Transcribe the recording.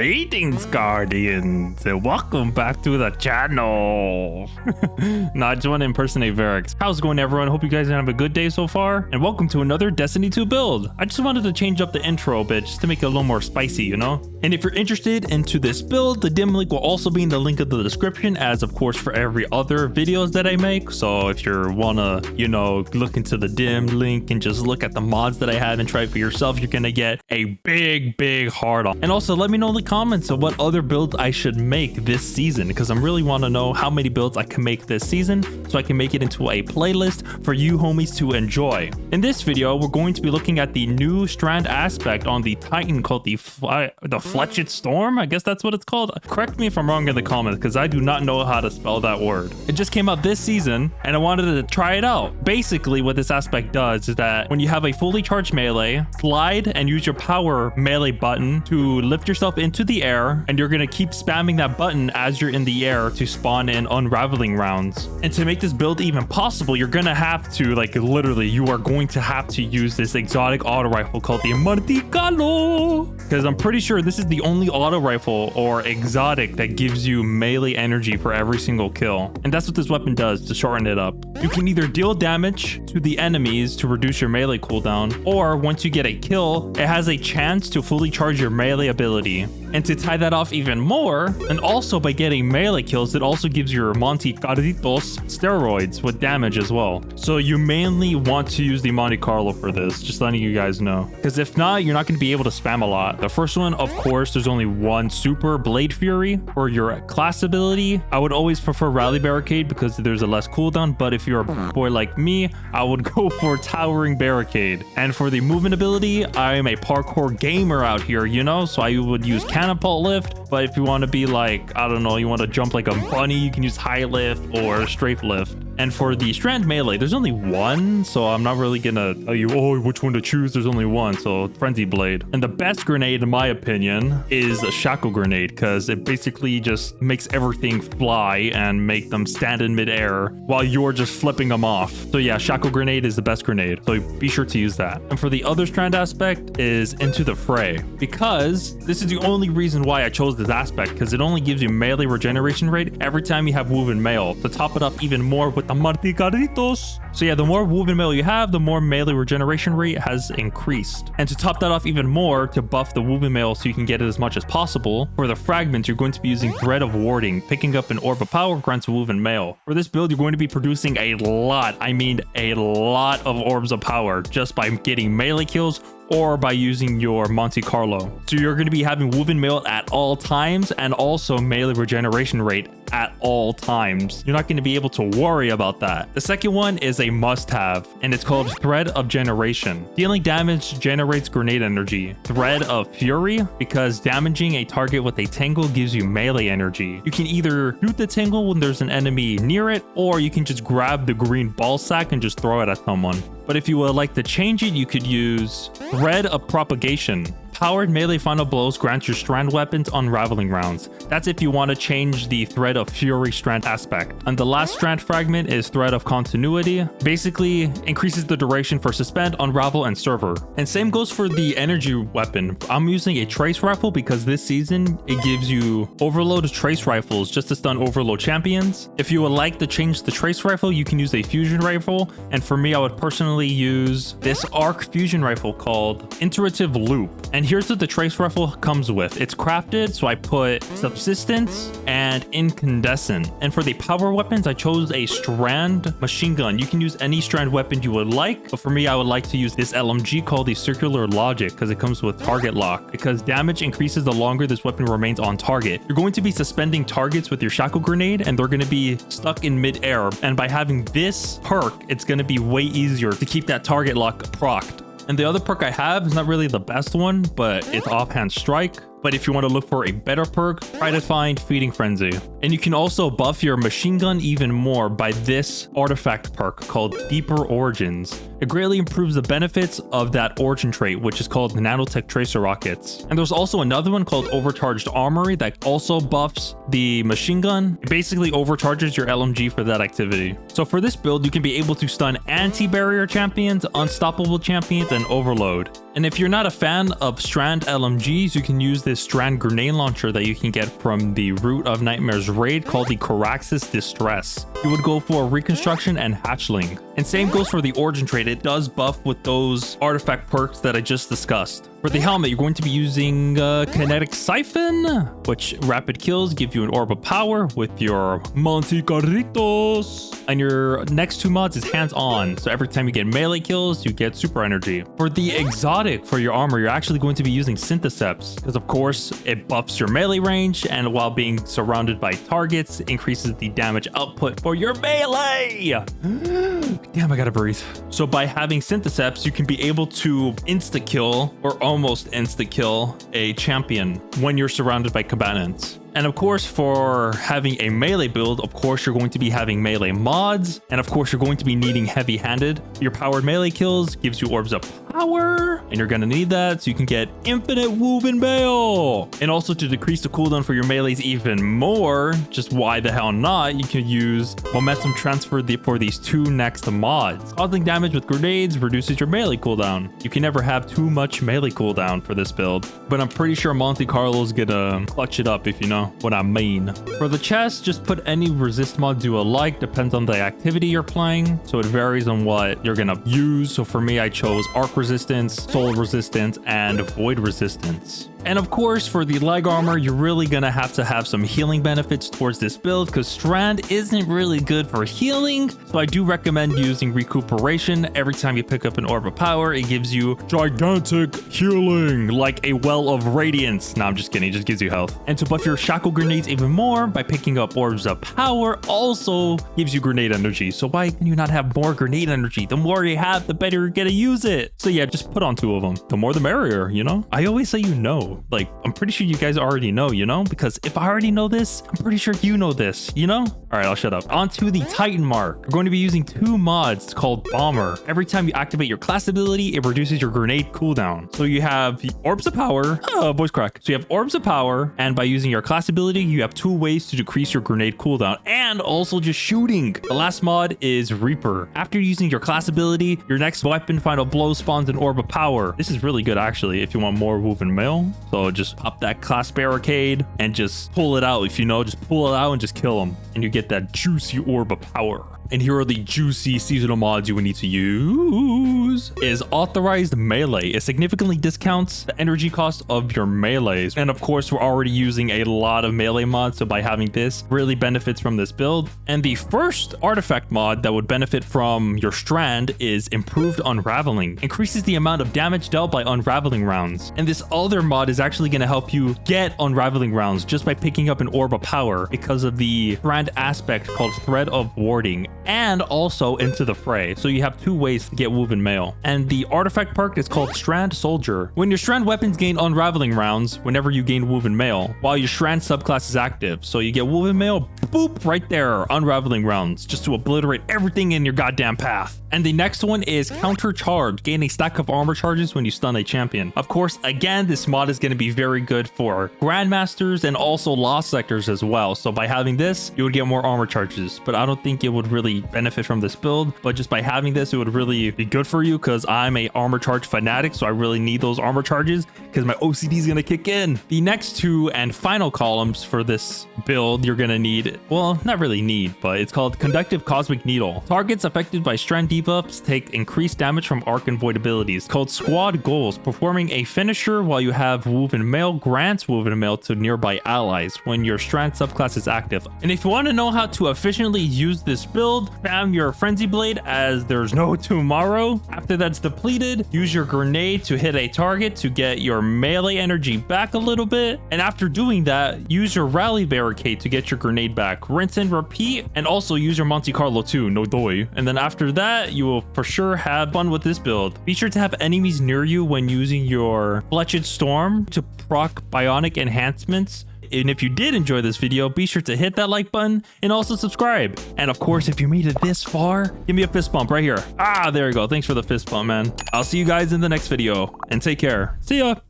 Greetings, Guardians, and welcome back to the channel. No, I just want to impersonate Varix. How's it going, everyone? Hope you guys have a good day so far, and welcome to another Destiny 2 build. I just wanted to change up the intro a bit just to make it a little more spicy, you know? And if you're interested into this build, the dim link will also be in the link of the description, as of course for every other videos that I make. So if you wanna, you know, look into the dim link and just look at the mods that I have and try it for yourself, you're gonna get a big hard on. And also let me know in the comments of what other builds I should make this season, because I really want to know how many builds I can make this season so I can make it into a playlist for you homies to enjoy. In this video, we're going to be looking at the new Strand aspect on the Titan called the Fletched Storm. I guess that's what it's called. Correct me if I'm wrong in the comments, because I do not know how to spell that word. It just came out this season and I wanted to try it out. Basically what this aspect does is that when you have a fully charged melee, slide and use your power melee button to lift yourself into the air, and you're gonna keep spamming that button as you're in the air to spawn in unraveling rounds. And to make this build even possible, you're gonna have to, like, literally, you are going to have to use this exotic auto rifle called the Marticalo, because I'm pretty sure this is the only auto rifle or exotic that gives you melee energy for every single kill. And that's what this weapon does to shorten it up. You can either deal damage to the enemies to reduce your melee cooldown, or once you get a kill, it has a chance to fully charge your melee ability. And to tie that off even more, and also by getting melee kills, it also gives your Monte Carlitos steroids with damage as well. So you mainly want to use the Monte Carlo for this, just letting you guys know. Because if not, you're not going to be able to spam a lot. The first one, of course, there's only one super Blade Fury. For your class ability, I would always prefer Rally Barricade because there's a less cooldown, but if you're a boy like me, I would go for Towering Barricade. And for the movement ability, I am a parkour gamer out here, you know, so I would use Catapult Lift. But if you want to be like, I don't know, you want to jump like a bunny, you can use High Lift or Strafe Lift. And for the Strand melee, there's only one, so I'm not really gonna tell you, oh, which one to choose. There's only one, so Frenzy Blade. And the best grenade, in my opinion, is a Shackle Grenade, because it basically just makes everything fly and make them stand in midair while you're just flipping them off. So yeah, Shackle Grenade is the best grenade, so be sure to use that. And for the other Strand aspect is Into the Fray, because this is the only reason why I chose this aspect, because it only gives you melee regeneration rate every time you have Woven Mail, to top it up even more with the Marti Carlitos. So yeah, the more Woven Mail you have, the more melee regeneration rate has increased. And to top that off even more, to buff the Woven Mail so you can get it as much as possible, for the Fragments, you're going to be using Thread of Warding. Picking up an Orb of Power grants Woven Mail. For this build, you're going to be producing a lot, I mean a lot of Orbs of Power just by getting melee kills or by using your Monte Carlo. So you're going to be having Woven Mail at all times and also melee regeneration rate at all times. You're not going to be able to worry about that. The second one is a must-have, and it's called Thread of Generation. Dealing damage generates grenade energy. Thread of Fury, because damaging a target with a tangle gives you melee energy. You can either shoot the tangle when there's an enemy near it, or you can just grab the green ball sack and just throw it at someone. But if you would like to change it, you could use Thread of Propagation. Powered melee final blows grants your Strand weapons unraveling rounds. That's if you want to change the Thread of Fury Strand aspect. And the last Strand fragment is Thread of Continuity. Basically increases the duration for Suspend, Unravel, and Server. And same goes for the energy weapon. I'm using a Trace Rifle because this season it gives you Overload Trace Rifles just to stun Overload champions. If you would like to change the Trace Rifle, you can use a Fusion Rifle. And for me, I would personally use this Arc Fusion Rifle called Iterative Loop. And here's what the Trace Rifle comes with. It's crafted, so I put Subsistence and Incandescent. And for the power weapons, I chose a Strand machine gun. You can use any Strand weapon you would like, but for me, I would like to use this LMG called the Circular Logic, because it comes with target lock, because damage increases the longer this weapon remains on target. You're going to be suspending targets with your Shackle Grenade, and they're going to be stuck in midair. And by having this perk, it's going to be way easier to keep that target lock procced. And the other perk I have is not really the best one, but it's Offhand Strike. But if you want to look for a better perk, try to find Feeding Frenzy. And you can also buff your machine gun even more by this artifact perk called Deeper Origins. It greatly improves the benefits of that origin trait, which is called nanotech tracer rockets. And there's also another one called overcharged armory that also buffs the machine gun. It basically overcharges your LMG for that activity. So for this build, you can be able to stun anti-barrier champions, unstoppable champions, and overload. And if you're not a fan of Strand LMGs, you can use this Strand grenade launcher that you can get from the Root of Nightmares raid called the Coraxis Distress. You would go for Reconstruction and Hatchling. And same goes for the Origin trait. It does buff with those artifact perks that I just discussed. For the helmet, you're going to be using Kinetic Siphon, which rapid kills give you an orb of power with your Monte Carritos. And your next two mods is hands-on. So every time you get melee kills, you get super energy. For the exotic for your armor, you're actually going to be using syntheceps because of course it buffs your melee range, and while being surrounded by targets, increases the damage output for your melee. Damn, I gotta breathe. So by having syntheceps, you can be able to insta-kill or almost insta-kill a champion when you're surrounded by combatants. And of course, for having a melee build, of course, you're going to be having melee mods. And of course, you're going to be needing heavy-handed. Your powered melee kills gives you orbs of power, and you're going to need that so you can get infinite woven mail. And also to decrease the cooldown for your melees even more, just why the hell not, you can use momentum transfer for these two next mods. Causing damage with grenades reduces your melee cooldown. You can never have too much melee cooldown for this build, but I'm pretty sure Monte Carlo's gonna clutch it up, if you know what I mean. For the chest, just put any resist mod you like, depends on the activity you're playing, so it varies on what you're gonna use. So for me, I chose arc resistance, soul resistance, and void resistance. And of course, for the leg armor, you're really gonna have to have some healing benefits towards this build because Strand isn't really good for healing. So I do recommend using recuperation. Every time you pick up an orb of power, it gives you gigantic healing, like a well of radiance. No, I'm just kidding, it just gives you health. And to buff your shackle grenades even more by picking up orbs of power also gives you grenade energy. So why can you not have more grenade energy? The more you have, the better you're gonna use it. So yeah, just put on 2 of them. The more the merrier, you know? I always say you know. Like, I'm pretty sure you guys already know, you know? Because if I already know this, I'm pretty sure you know this, you know? All right, I'll shut up. On to the Titan mark. We're going to be using 2 mods called Bomber. Every time you activate your class ability, it reduces your grenade cooldown. So you have the Orbs of Power. Voice crack. So you have Orbs of Power, and by using your class ability, you have 2 ways to decrease your grenade cooldown, and also just shooting. The last mod is Reaper. After using your class ability, your next weapon Final Blow spawns an Orb of Power. This is really good, actually, if you want more woven mail. So just pop that class barricade and just pull it out. If you know, just pull it out and just kill them, and you get that juicy orb of power. And here are the juicy seasonal mods you would need to use. Is authorized melee. It significantly discounts the energy cost of your melees. And of course, we're already using a lot of melee mods, so by having this, really benefits from this build. And the first artifact mod that would benefit from your Strand is improved unraveling. Increases the amount of damage dealt by unraveling rounds. And this other mod is actually going to help you get unraveling rounds just by picking up an orb of power because of the Strand aspect called Thread of Warding, and also Into the Fray. So you have 2 ways to get woven mail. And the artifact perk is called Strand Soldier. When your Strand weapons gain unraveling rounds whenever you gain woven mail, while your Strand subclass is active. So you get woven mail, boop, right there, unraveling rounds, just to obliterate everything in your goddamn path. And the next one is Counter Charge. Gain a stack of armor charges when you stun a champion. Of course, again, this mod is going to be very good for Grandmasters and also Lost Sectors as well. So by having this, you would get more armor charges. But I don't think it would really benefit from this build. But just by having this, it would really be good for you because I'm a armor charge fanatic. So I really need those armor charges because my OCD is going to kick in. The next 2 and final columns for this build, you're going to need, well, not really need, but it's called Conductive Cosmic Needle. Targets affected by Strand debuffs take increased damage from arc and void abilities. Called Squad Goals. Performing a finisher while you have woven mail grants woven mail to nearby allies when your Strand subclass is active. And if you want to know how to efficiently use this build, spam your Frenzy Blade as there's no tomorrow. After that's depleted, use your grenade to hit a target to get your melee energy back a little bit. And after doing that, use your Rally Barricade to get your grenade back. Rinse and repeat, and also use your Monte Carlo too, no doy. And then after that, you will for sure have fun with this build. Be sure to have enemies near you when using your Fletched Storm to proc bionic enhancements And if you did enjoy this video, be sure to hit that like button and also subscribe. And of course, if you made it this far, give me a fist bump right here. Ah, there you go. Thanks for the fist bump, man. I'll see you guys in the next video and take care. See ya.